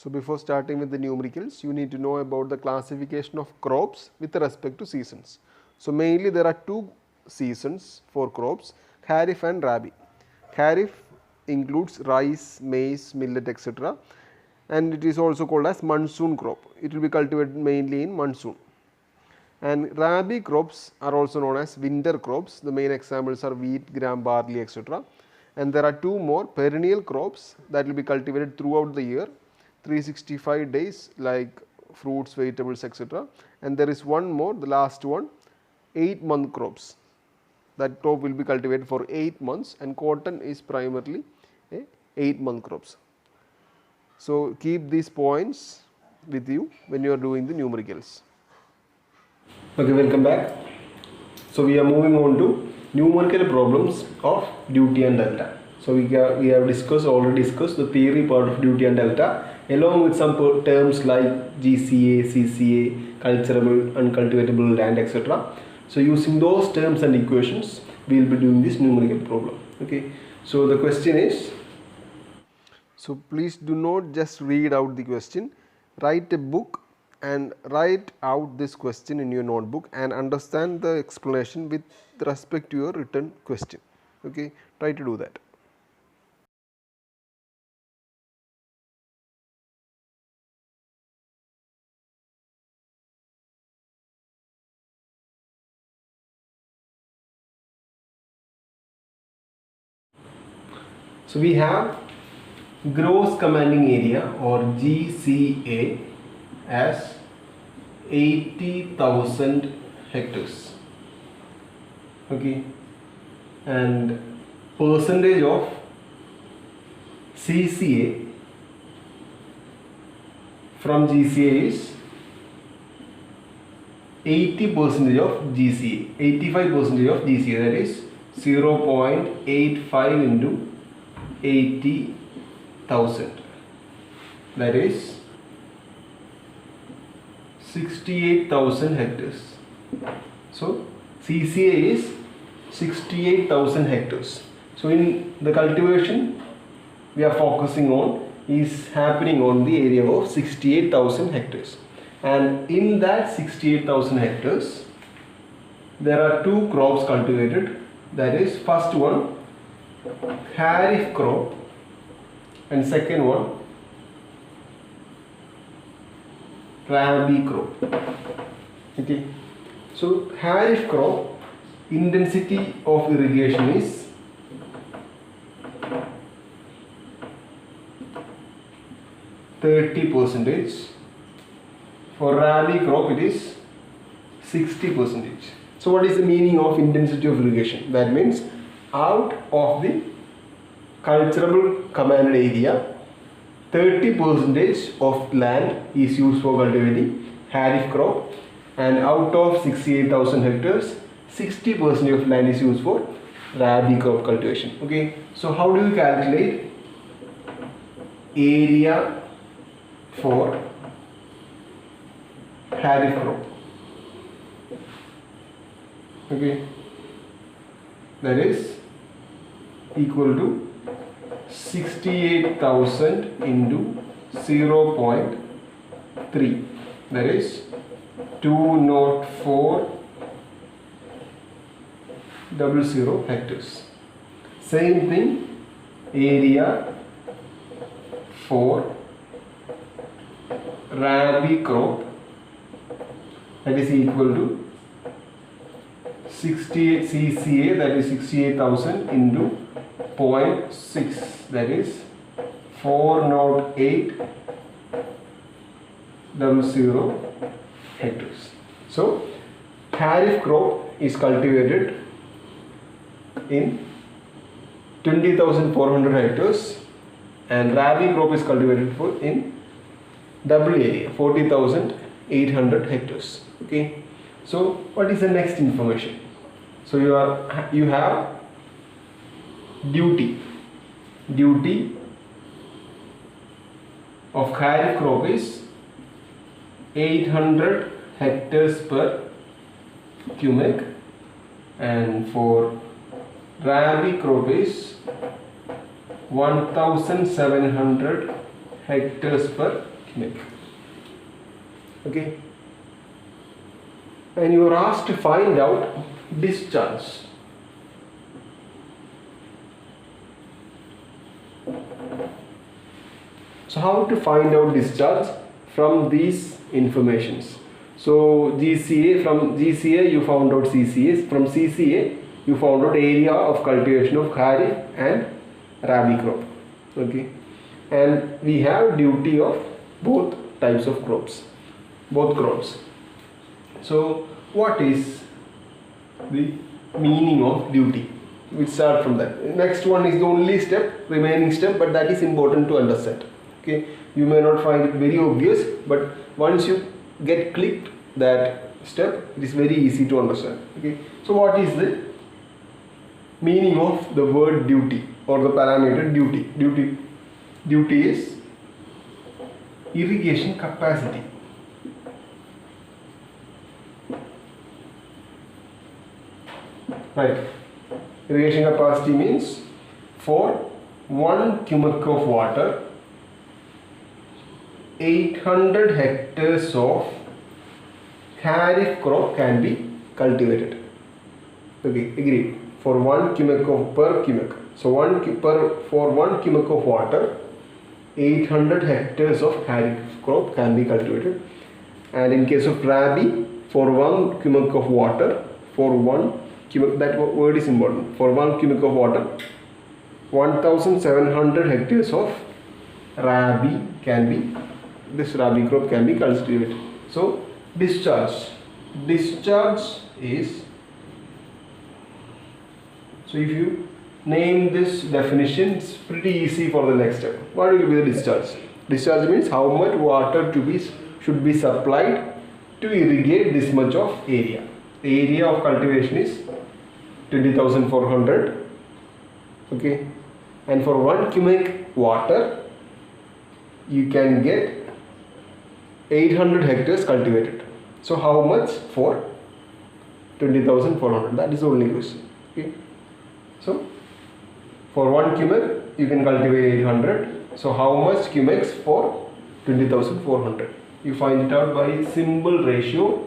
So before starting with the numericals, you need to know about the classification of crops with respect to seasons. So mainly there are two seasons for crops, kharif and rabi. Kharif includes rice, maize, millet, etc. and it is also called as monsoon crop. It will be cultivated mainly in monsoon. And rabi crops are also known as winter crops. The main examples are wheat, gram, barley, etc. And there are two more perennial crops that will be cultivated throughout the year, 365 days, like fruits, vegetables, etc. And there is one more, the last one, 8-month crops. That crop will be cultivated for 8 months, and cotton is primarily a 8-month crops. So keep these points with you when you are doing the numericals. Okay, welcome back. So we are moving on to numerical problems of duty and delta. So we have already discussed the theory part of duty and delta along with some terms like GCA, CCA, cultivable, uncultivatable land, etc. So using those terms and equations, we will be doing this numerical problem. Okay. So the question is. So please do not just read out the question. Write a book and write out this question in your notebook and understand the explanation with respect to your written question. Okay, try to do that. So we have gross commanding area or GCA as 80,000 hectares. Okay, and percentage of CCA from GCA is 80% of GCA, 85% of GCA, that is 0.85 into 80,000, that is 68,000 hectares. So CCA is 68,000 hectares. So in the cultivation we are focusing on is happening on the area of 68,000 hectares, and in that 68,000 hectares there are two crops cultivated. That is, first one kharif crop and second one rabi crop. Okay, so kharif crop intensity of irrigation is 30%. For rabi crop it is 60%. So what is the meaning of intensity of irrigation? That means out of the cultivable commanded area, 30% of land is used for cultivating kharif crop, and out of 68,000 hectares, 60% of land is used for rabi crop cultivation. Okay, so how do you calculate area for kharif crop? Okay, that is equal to 68,000 into 0.3, that is 204,000 hectares. Same thing, area for rabi crop, that is equal to 68 CCA, that is 68,000 into 0.6, that is 408,000 hectares. So kharif crop is cultivated in 20,400 hectares and rabi crop is cultivated in double area, 40,800 hectares. Okay, so what is the next information? So you have duty of kharif crop is 800 hectares per cubic, and for rabi crop is 1,700 hectares per cubic. Okay. And you are asked to find out discharge. So how to find out discharge from these informations? So GCA, from GCA you found out CCA, from CCA you found out area of cultivation of kharif and rabi crop. Okay, and we have duty of both types of crops, both crops. So what is the meaning of duty? We start from that. Next one is the only step, remaining step, but that is important to understand. Okay, you may not find it very obvious, but once you get clicked that step, it is very easy to understand. Okay, so what is the meaning of the word duty or the parameter duty? Duty is irrigation capacity. Right. Irrigation capacity means for 1 cubic of water, 800 hectares of kharif crop can be cultivated. Okay, agreed. For 1 cubic of per cubic. So for 1 cubic of water, 800 hectares of kharif crop can be cultivated. And in case of rabi, for 1 cubic of water, for 1 cubic, that word is important. For 1 cubic of water, 1700 hectares of rabi can be, this rabi crop can be cultivated. So discharge is, so if you name this definition, it's pretty easy for the next step. What will be the discharge? Discharge means how much water should be supplied to irrigate this much of area. The area of cultivation is 20,400. Okay, and for 1 cubic water you can get 800 hectares cultivated. So how much for 20,400? That is the only question. Okay, so for 1 cubic you can cultivate 800. So how much cubics for 20,400? You find it out by simple ratio,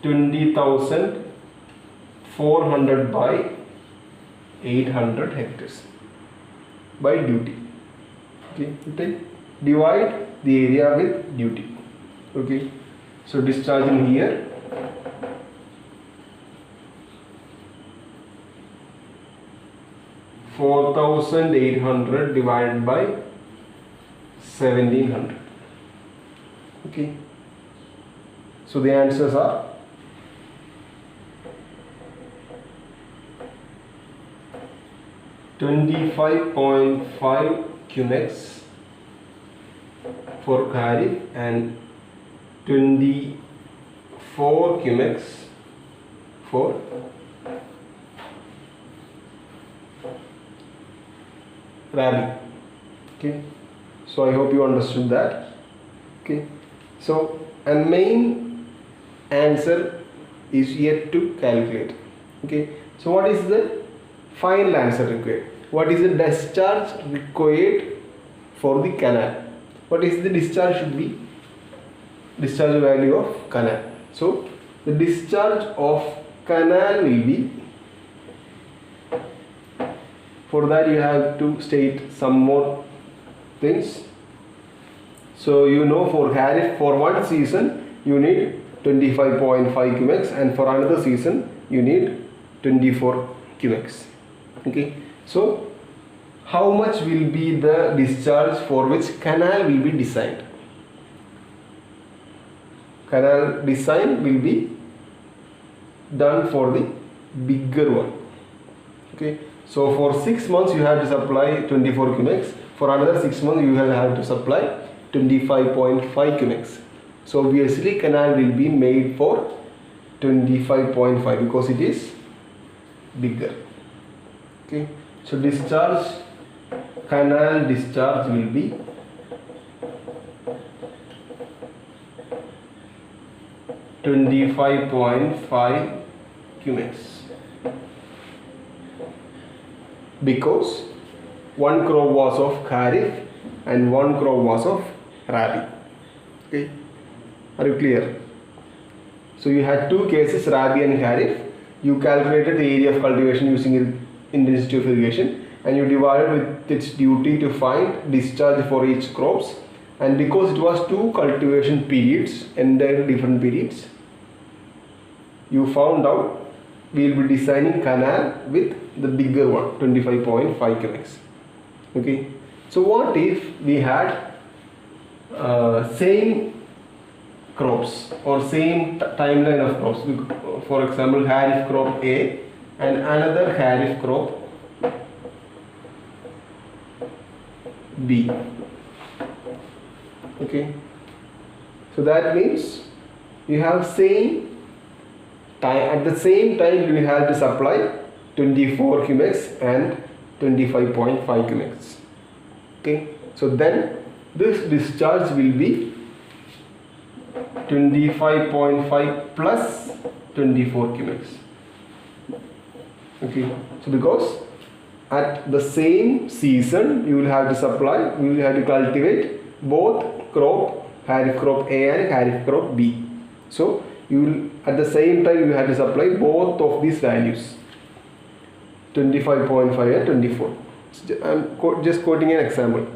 20,400 by 800 hectares by duty. Okay, you take, divide the area with duty. Okay, so discharge in here, (4,800) divided by 1,700. Okay, so the answers are 25.5 cubics for kharif and 24 cubics for rabi. Okay, so I hope you understood that. Okay, so and main answer is yet to calculate. Okay, so what is the final answer required? What is the discharge required for the canal? What is the discharge should be? Discharge value of canal. So the discharge of canal will be, for that you have to state some more things. So you know, for kharif, for one season you need 25.5 cubics and for another season you need 24 cubics. Okay, so how much will be the discharge for which canal will be designed? Canal design will be done for the bigger one. Okay, so for 6 months you have to supply 24 cubics, for another 6 months you will have to supply 25.5 cubics. So obviously canal will be made for 25.5 because it is bigger. Okay, so discharge, canal discharge will be 25.5 cubics because 1 crore was of kharif and one crop was of Rabi. Okay, are you clear? So you had two cases, Rabi and Kharif. You calculated the area of cultivation using intensity of irrigation, and you divided with its duty to find discharge for each crops. And because it was two cultivation periods, entirely different periods, you found out we will be designing canal with the bigger one, 25.5 cumex. Okay, so what if we had same crops or same timeline of crops? For example, Kharif crop A and another Kharif crop B. Okay, so that means you have same time, at the same time you have to supply 24 cumex and 25.5 cumex. Okay, so then this discharge will be 25.5 plus 24 cumex. Okay, so because at the same season you will have to supply, you will have to cultivate both crop, Kharif crop A and Kharif crop B. So you will at the same time you have to supply both of these values, 25.5 and 24. I am just quoting an example.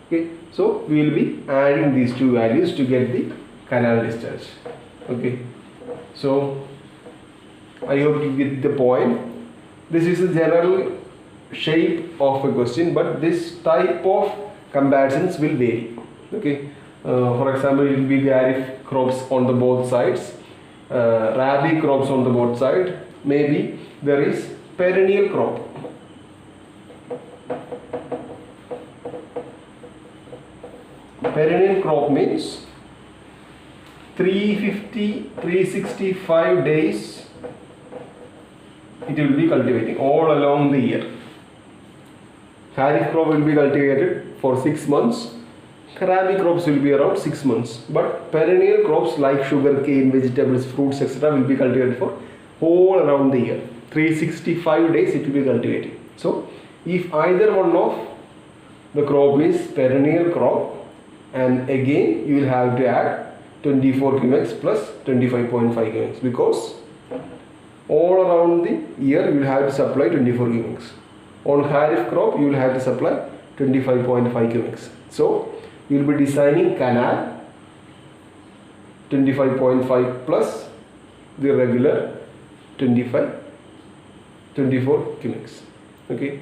Okay, so we will be adding these two values to get the canal discharge. Okay, so I hope you get the point. This is the general shape of a question, but this type of comparisons will vary. Okay, for example, it will be Kharif crops on the both sides, Rabi crops on the both sides. Maybe there is perennial crop. Perennial crop means 365 days it will be cultivating all along the year. Kharif crop will be cultivated for 6 months. Rabi crops will be around 6 months. But perennial crops like sugarcane, vegetables, fruits, etc. will be cultivated for all around the year. 365 days it will be cultivated. So if either one of the crop is perennial crop, and again you will have to add 24 cumex plus 25.5 cumex, because all around the year you will have to supply 24 cumex. On Kharif crop you will have to supply 25.5 cumex. So you will be designing canal 25.5 plus the regular 24 cumex. Okay,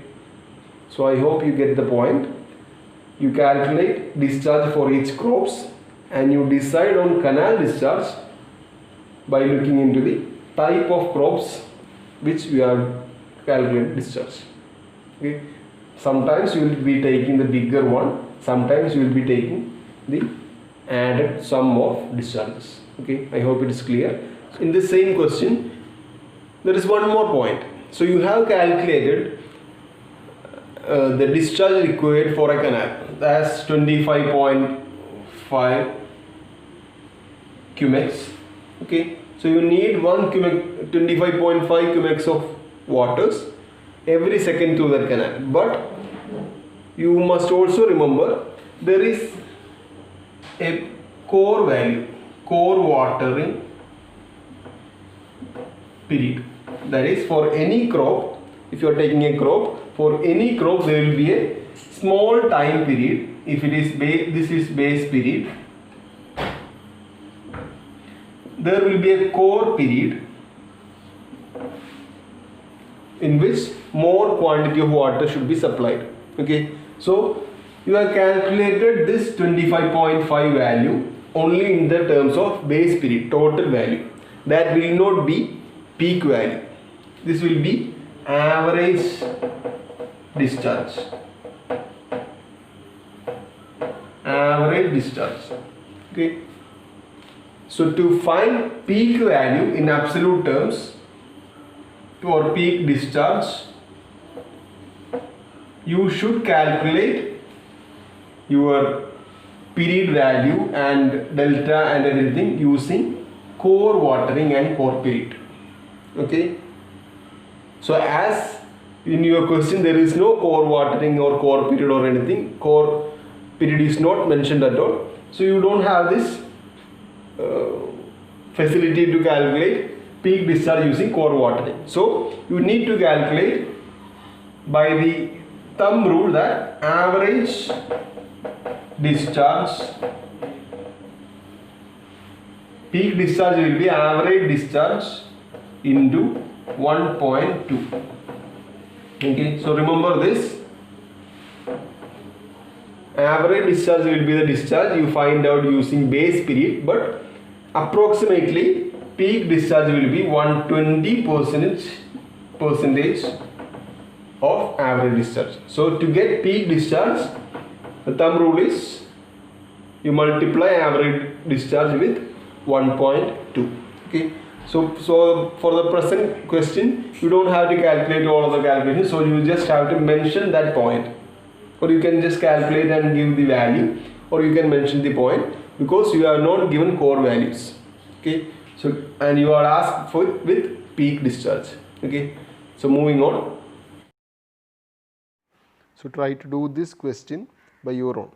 so I hope you get the point. You calculate discharge for each crops and you decide on canal discharge by looking into the type of crops which we are calculating discharge. Okay, sometimes you will be taking the bigger one, sometimes you will be taking the added sum of discharges. Okay, I hope it is clear. In the same question there is one more point. So you have calculated the discharge required for a canal, that's 25.5 cumex. Okay, so you need 25.5 cumex of waters every second to that canal. But you must also remember there is a core value, core watering period. That is, for any crop, if you are taking a crop, for any crop there will be a small time period. If it is this is base period, there will be a core period in which more quantity of water should be supplied. Okay, so you have calculated this 25.5 value only in the terms of base period, total value. That will not be peak value. This will be average discharge. Average discharge. Okay, so to find peak value in absolute terms or peak discharge, you should calculate your period value and delta and everything using core watering and core period. Okay, so as in your question there is no core watering or core period or anything, core period is not mentioned at all. So you don't have this facility to calculate peak discharge using core watering. So you need to calculate by the thumb rule that average discharge, peak discharge will be average discharge into 1.2. Okay, so remember this. Average discharge will be the discharge you find out using base period, but approximately peak discharge will be 120 percentage of average discharge. So to get peak discharge, the thumb rule is you multiply average discharge with 1.2. Okay. So for the present question, you don't have to calculate all of the calculations. So you just have to mention that point, or you can just calculate and give the value, or you can mention the point, because you are not given core values. Okay. So and you are asked for with peak discharge. Okay. So moving on. So try to do this question by your own.